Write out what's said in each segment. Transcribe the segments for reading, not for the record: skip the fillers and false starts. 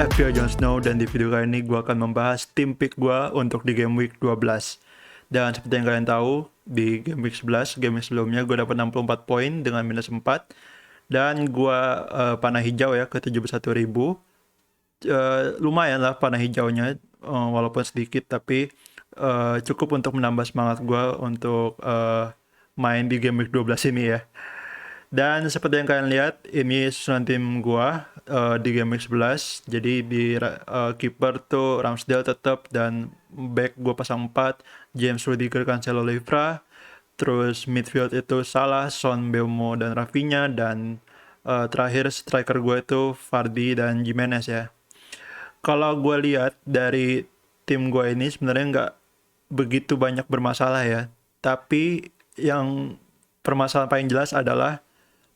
FPL Jon Snow, dan di video kali ini gue akan membahas tim pick gue untuk di game week 12. Dan seperti yang kalian tahu, di game week 11, game week sebelumnya gue dapat 64 poin dengan minus 4. Dan gue panah hijau ya ke 71.000. Lumayan lah panah hijaunya, walaupun sedikit, tapi cukup untuk menambah semangat gue untuk main di game week 12 ini ya. Dan seperti yang kalian lihat, ini susunan tim gua di game week 11. Jadi di keeper tuh Ramsdale tetap, dan back gua pasang 4, James Rodriguez, Cancelo, Livra. Terus midfield itu Salah, Son, Mbeumo, dan Rafinha. Dan terakhir striker gue itu Vardy dan Jimenez ya. Kalau gue lihat dari tim gue ini sebenarnya nggak begitu banyak bermasalah ya. Tapi yang permasalahan paling jelas adalah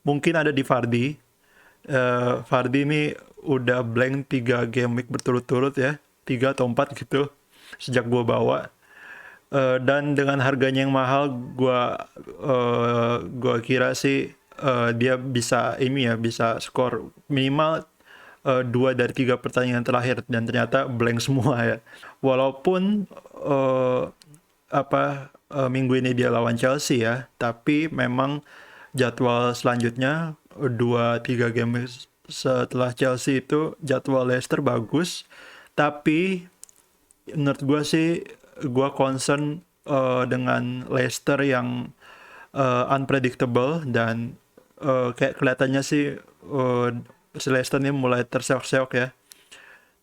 mungkin ada di Vardy. Vardy ini udah blank 3 game week berturut-turut ya, 3 atau 4 gitu sejak gua bawa. Dan dengan harganya yang mahal, gua kira sih dia bisa ini ya, bisa skor minimal 2 dari 3 pertandingan terakhir, dan ternyata blank semua ya. Walaupun minggu ini dia lawan Chelsea ya, tapi memang jadwal selanjutnya 2-3 game setelah Chelsea itu jadwal Leicester bagus, tapi menurut gue sih gue concern dengan Leicester yang unpredictable, dan kayak kelihatannya sih si Leicester ini mulai terseok-seok ya.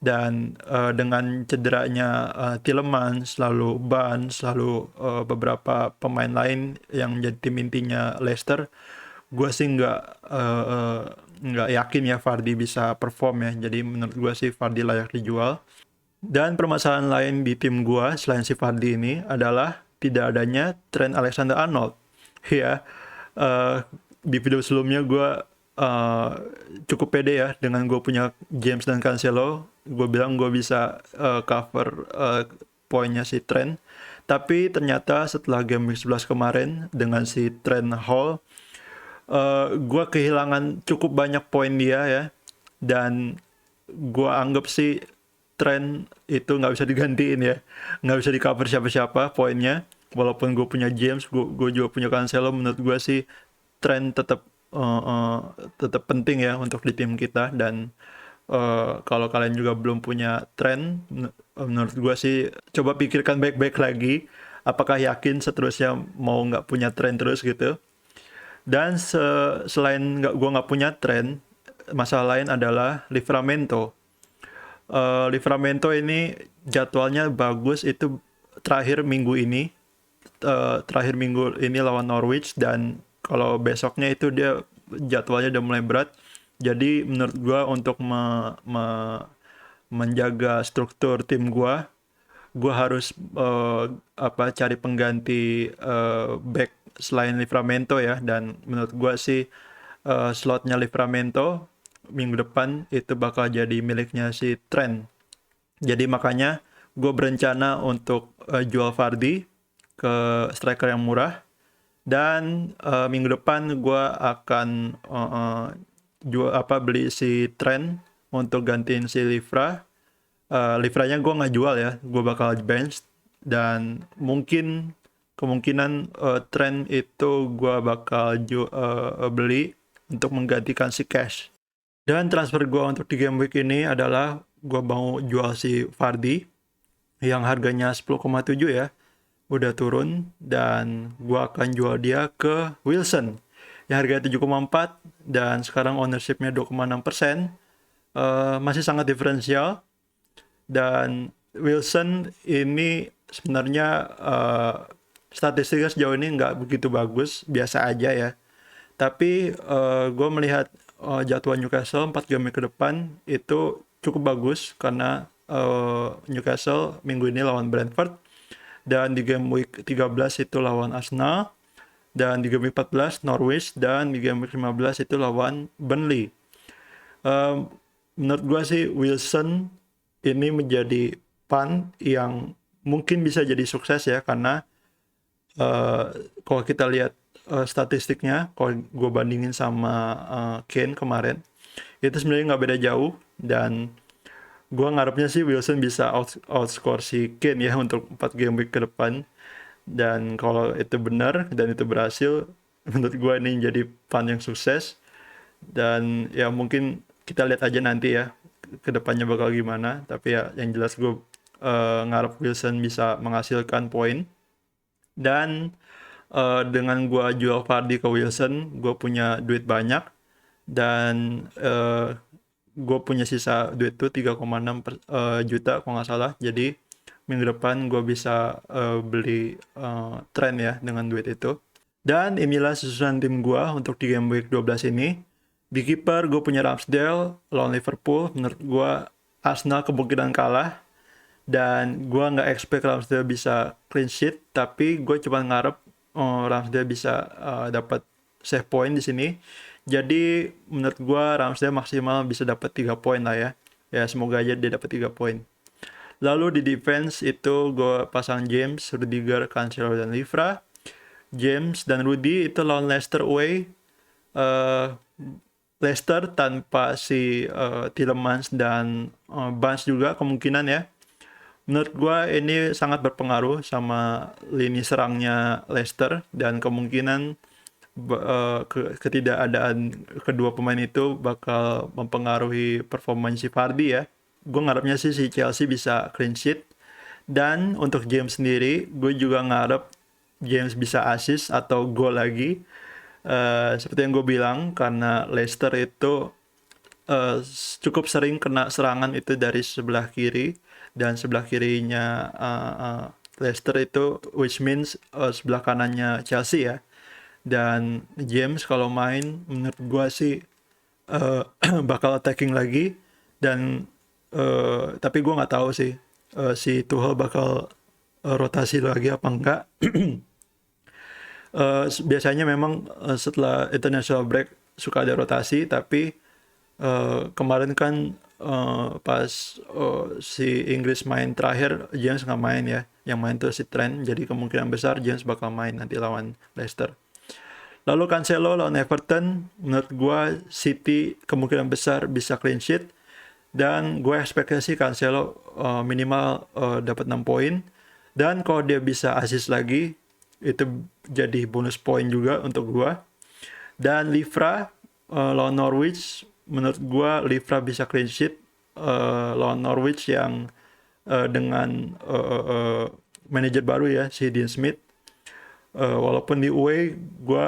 Dan dengan cederanya Tielemans, lalu Barnes, lalu beberapa pemain lain yang menjadi tim intinya Leicester, gue sih nggak yakin ya Vardy bisa perform ya. Jadi menurut gue sih Vardy layak dijual. Dan permasalahan lain di tim gue selain si Vardy ini adalah tidak adanya Trent Alexander-Arnold. Ya, di video sebelumnya gue cukup pede ya dengan gue punya James dan Cancelo. Gue bilang gue bisa cover poinnya si Trent. Tapi ternyata setelah game week 11 kemarin dengan si Trent Hall, gue kehilangan cukup banyak poin dia ya. Dan gue anggap sih Trent itu nggak bisa digantiin ya, nggak bisa di cover siapa-siapa poinnya. Walaupun gue punya James, gue juga punya Cancelo, menurut gue sih Trent tetap penting ya untuk di tim kita. Dan kalau kalian juga belum punya Trent, menurut gue sih coba pikirkan baik-baik lagi, apakah yakin seterusnya mau nggak punya Trent terus gitu. Dan selain gue nggak punya Trent, masalah lain adalah Livramento. Livramento ini jadwalnya bagus, itu terakhir minggu ini lawan Norwich, dan kalau besoknya itu dia jadwalnya udah mulai berat. Jadi menurut gue untuk menjaga struktur tim gue harus cari pengganti back selain Livramento ya. Dan menurut gue sih slotnya Livramento minggu depan itu bakal jadi miliknya si Trent. Jadi makanya gue berencana untuk jual Vardy ke striker yang murah. Dan minggu depan gue akan beli si Trent untuk gantiin si Livra. Livranya gue nggak jual ya, gue bakal bench. Dan kemungkinan Trent itu gue bakal beli untuk menggantikan si Cash. Dan transfer gue untuk di game week ini adalah gue mau jual si Vardy yang harganya 10,7 ya, udah turun, dan gue akan jual dia ke Wilson yang harganya 7,4 dan sekarang ownershipnya 2,6%. Masih sangat diferensial. Dan Wilson ini sebenarnya statistiknya sejauh ini nggak begitu bagus, biasa aja ya. Tapi gue melihat jadwal Newcastle 4 game ke depan itu cukup bagus, karena Newcastle minggu ini lawan Brentford, dan di game week 13 itu lawan Arsenal, dan di game week 14 Norwich, dan di game week 15 itu lawan Burnley. Menurut gue sih Wilson ini menjadi punt yang mungkin bisa jadi sukses ya, karena kalau kita lihat statistiknya, kalau gue bandingin sama Kane kemarin, itu sebenarnya nggak beda jauh. Dan Gua ngarepnya sih Wilson bisa outscore si Kane ya untuk 4 game week ke depan. Dan kalau itu benar dan itu berhasil, menurut gua ini jadi fun yang sukses. Dan ya mungkin kita lihat aja nanti ya ke depannya bakal gimana. Tapi ya yang jelas gue ngarep Wilson bisa menghasilkan poin. Dan dengan gue jual Vardy ke Wilson, gue punya duit banyak. Dan gue punya sisa duit tuh 3,6 juta kalau nggak salah. Jadi minggu depan gue bisa beli tren ya dengan duit itu. Dan inilah susunan tim gue untuk di game week 12 ini. Di kiper gue punya Ramsdale lawan Liverpool. Menurut gue Arsenal kemungkinan kalah. Dan gue nggak expect Ramsdale bisa clean sheet. Tapi gue cuma ngarep Ramsdale bisa dapat save point di sini. Jadi menurut gue Ramsdale maksimal bisa dapat 3 poin lah ya. Ya semoga aja dia dapat 3 poin. Lalu di defense itu gue pasang James, Rudiger, Cancelo, dan Livra. James dan Rudy itu lawan Leicester away. Leicester tanpa si Tielemans dan Barnes juga kemungkinan ya. Menurut gue ini sangat berpengaruh sama lini serangnya Leicester dan kemungkinan ketidakadaan kedua pemain itu bakal mempengaruhi performance si Vardy ya. Gue ngarepnya sih si Chelsea bisa clean sheet. Dan untuk James sendiri, gue juga ngarep James bisa assist atau gol lagi. Seperti yang gue bilang, karena Leicester itu cukup sering kena serangan itu dari sebelah kiri. Dan sebelah kirinya Leicester itu, which means sebelah kanannya Chelsea ya. Dan James kalau main, menurut gue sih bakal attacking lagi. Dan tapi gue nggak tahu sih si Tuchel bakal rotasi lagi apa enggak. Biasanya memang setelah international break suka ada rotasi, tapi kemarin kan pas si Inggris main terakhir James nggak main ya, yang main tuh si Trent, jadi kemungkinan besar James bakal main nanti lawan Leicester. Lalu Cancelo lawan Everton, menurut gue City kemungkinan besar bisa clean sheet. Dan gue ekspektasi Cancelo minimal dapat 6 poin. Dan kalau dia bisa assist lagi, itu jadi bonus poin juga untuk gue. Dan Livra lawan Norwich, menurut gue Livra bisa clean sheet lawan Norwich yang dengan manajer baru ya, si Dean Smith. Walaupun di away, gue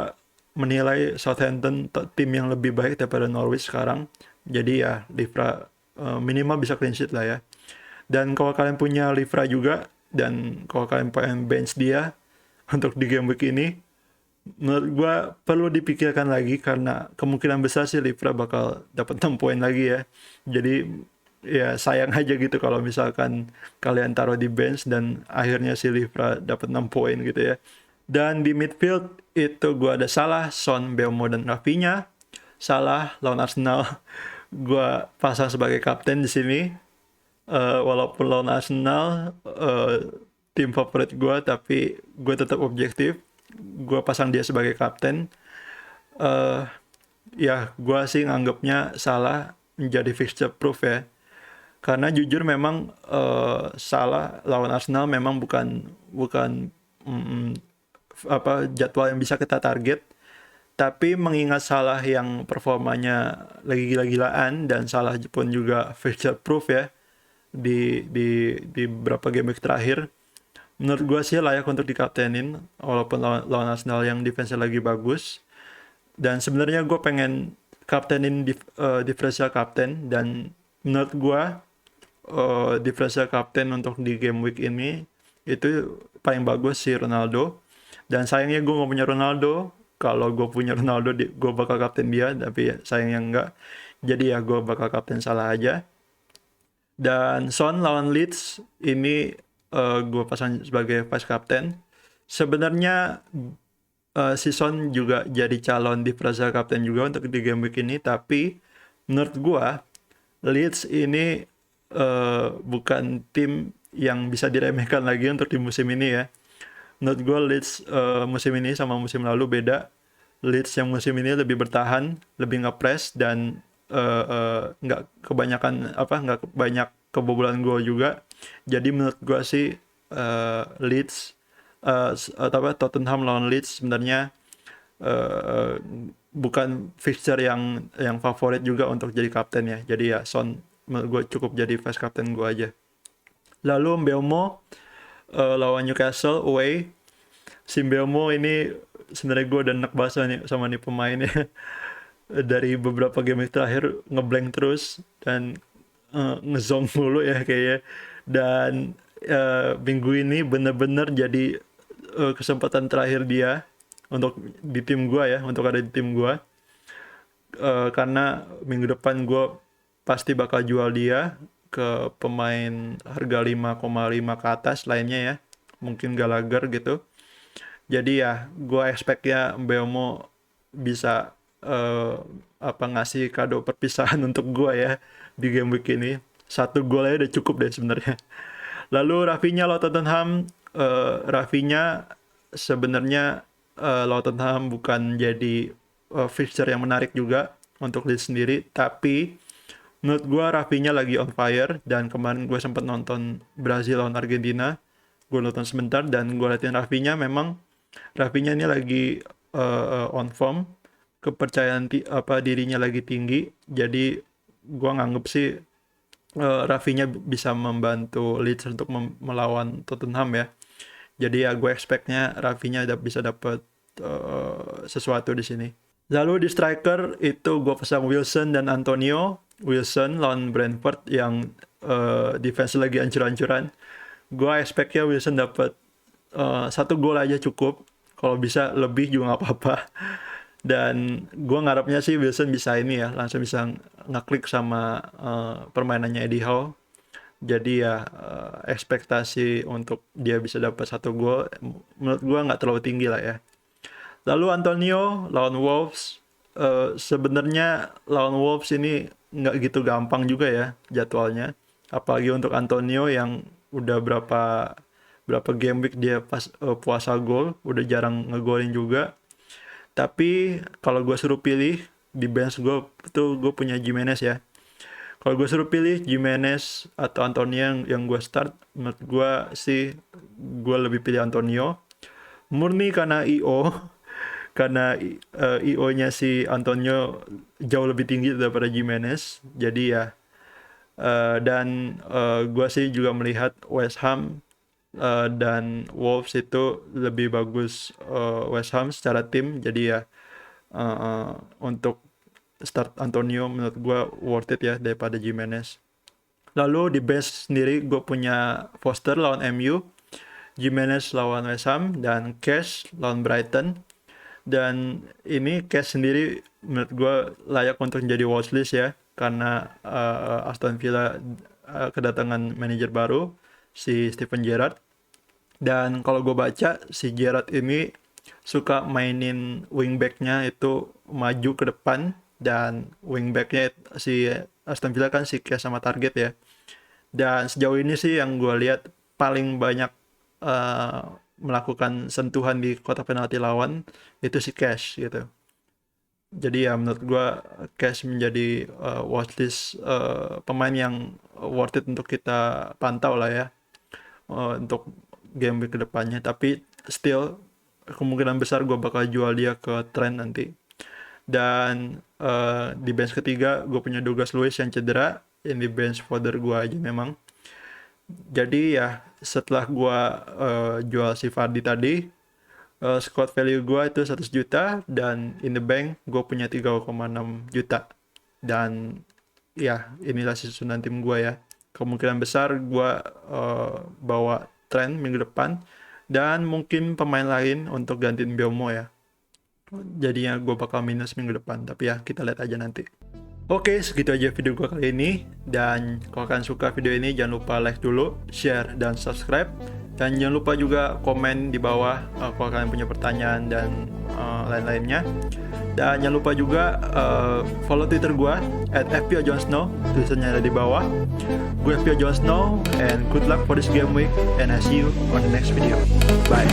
menilai Southampton tim yang lebih baik daripada Norwich sekarang. Jadi ya Livra minimal bisa clean sheet lah ya. Dan kalau kalian punya Livra juga, dan kalau kalian pengen bench dia untuk di game week ini, menurut gue perlu dipikirkan lagi karena kemungkinan besar sih Livra bakal dapat 6 poin lagi ya. Jadi ya sayang aja gitu kalau misalkan kalian taruh di bench dan akhirnya si Livra dapat 6 poin gitu ya. Dan di midfield itu gue ada Salah, Son, Mbeumo, dan Rafinha. Salah lawan Arsenal gue pasang sebagai kapten di sini. Walaupun lawan Arsenal tim favorit gue, tapi gue tetap objektif. Gue pasang dia sebagai kapten. Ya gue sih nganggapnya Salah menjadi fixture proof ya. Karena jujur memang Salah lawan Arsenal memang bukan jadwal yang bisa kita target. Tapi mengingat Salah yang performanya lagi gila-gilaan dan Salah pun juga fixture proof ya di beberapa game week terakhir, menurut gue sih layak untuk dikaptenin walaupun lawan Arsenal yang defense lagi bagus. Dan sebenarnya gue pengen kaptenin differential captain, dan menurut gue differential captain untuk di game week ini itu paling bagus si Ronaldo. Dan sayangnya gue gak punya Ronaldo. Kalau gue punya Ronaldo, gue bakal kapten dia, tapi ya, sayangnya enggak. Jadi ya gue bakal kapten Salah aja. Dan Son lawan Leeds ini gue pasang sebagai vice captain. Sebenarnya si Son juga jadi calon differential captain juga untuk di game week ini, tapi menurut gue Leeds ini bukan tim yang bisa diremehkan lagi untuk di musim ini ya. Menurut gue Leeds musim ini sama musim lalu beda. Leeds yang musim ini lebih bertahan, lebih nge-press, dan nggak banyak kebobolan gol juga. Jadi menurut gue sih Tottenham lawan Leeds sebenarnya bukan fixture yang favorit juga untuk jadi kapten ya. Jadi ya Son menurut gue cukup jadi vice kapten gue aja. Lalu Mbeumo lawan Newcastle away. Si Mbeumo ini sebenarnya gue udah enak bahasa nih sama nih pemainnya. Dari beberapa game terakhir ngeblank terus dan ngezong mulu ya kayaknya. Dan minggu ini bener-bener jadi kesempatan terakhir dia untuk di tim gue ya, untuk ada di tim gue. Karena minggu depan gue pasti bakal jual dia ke pemain harga 5,5 ke atas lainnya ya, mungkin Gallagher gitu. Jadi ya gue expect-nya Mbeumo bisa ngasih kado perpisahan untuk gue ya di game week ini. 1 gol aja udah cukup deh sebenarnya. Lalu Rafinha lawan Tottenham. Rafinha sebenarnya lawan Tottenham bukan jadi fixture yang menarik juga untuk Leeds sendiri, tapi menurut gue Rafinha lagi on fire. Dan kemarin gue sempat nonton Brazil lawan Argentina, gue nonton sebentar dan gue liatin Rafinha, memang Rafinha ini lagi on form, kepercayaan dirinya lagi tinggi. Jadi gue nganggep sih Rafinha bisa membantu Leeds untuk melawan Tottenham ya. Jadi ya gue expect-nya Rafinha bisa dapat sesuatu di sini. Lalu di striker itu gue pasang Wilson dan Antonio. Wilson lawan Brentford yang defense lagi ancur-ancuran. Gue expect-nya Wilson dapat 1 gol aja cukup. Kalau bisa lebih juga nggak apa-apa. Dan gue ngarepnya sih Wilson bisa ini ya, langsung bisa ngeklik sama permainannya Eddie Howe. Jadi ya ekspektasi untuk dia bisa dapat 1 gol menurut gue nggak terlalu tinggi lah ya. Lalu Antonio lawan Wolves. Sebenarnya lawan Wolves ini nggak gitu gampang juga ya jadwalnya. Apalagi untuk Antonio yang udah berapa game week dia pas puasa gol, udah jarang ngegolin juga. Tapi kalau gue suruh pilih di bench gue tuh gue punya Gimenez ya. Kalau gue suruh pilih Gimenez atau Antonio yang gue start, menurut gue sih gue lebih pilih Antonio. Murni karena IO, karena IO-nya si Antonio jauh lebih tinggi daripada Gimenez. Jadi ya dan gue sih juga melihat West Ham dan Wolves itu lebih bagus West Ham secara tim. Jadi ya untuk start Antonio menurut gue worth it ya daripada Gimenez. Lalu di bench sendiri gue punya Foster lawan MU, Gimenez lawan West Ham, dan Cash lawan Brighton. Dan ini Cash sendiri menurut gue layak untuk menjadi watchlist ya, karena Aston Villa kedatangan manajer baru si Steven Gerrard. Dan kalau gue baca si Gerrard ini suka mainin wingbacknya itu maju ke depan, dan wingbacknya si Aston Villa kan si Cash sama Target ya. Dan sejauh ini sih yang gue lihat paling banyak melakukan sentuhan di kotak penalti lawan itu si Cash gitu. Jadi ya menurut gue Cash menjadi watchlist pemain yang worth it untuk kita pantau lah ya untuk game week kedepannya. Tapi still kemungkinan besar gue bakal jual dia ke Trent nanti. Dan di bench ketiga gue punya Douglas Luiz yang cedera. Ini bench fodder gue aja memang. Jadi ya setelah gue jual si Vardy tadi, squad value gue itu 100 juta, dan in the bank gue punya 3,6 juta. Dan ya inilah susunan tim gue ya. Kemungkinan besar gue bawa Trent minggu depan, dan mungkin pemain lain untuk gantiin Mbeumo ya. Jadinya gue bakal minus minggu depan, tapi ya kita lihat aja nanti. Oke, segitu aja video gue kali ini. Dan kalau kalian suka video ini, jangan lupa like dulu, share, dan subscribe. Dan jangan lupa juga komen di bawah kalau kalian punya pertanyaan dan lain-lainnya. Dan jangan lupa juga follow Twitter gue @fpojonsnow, tulisannya ada di bawah. Gue FPO Jon Snow, and good luck for this game week, and I see you on the next video. Bye.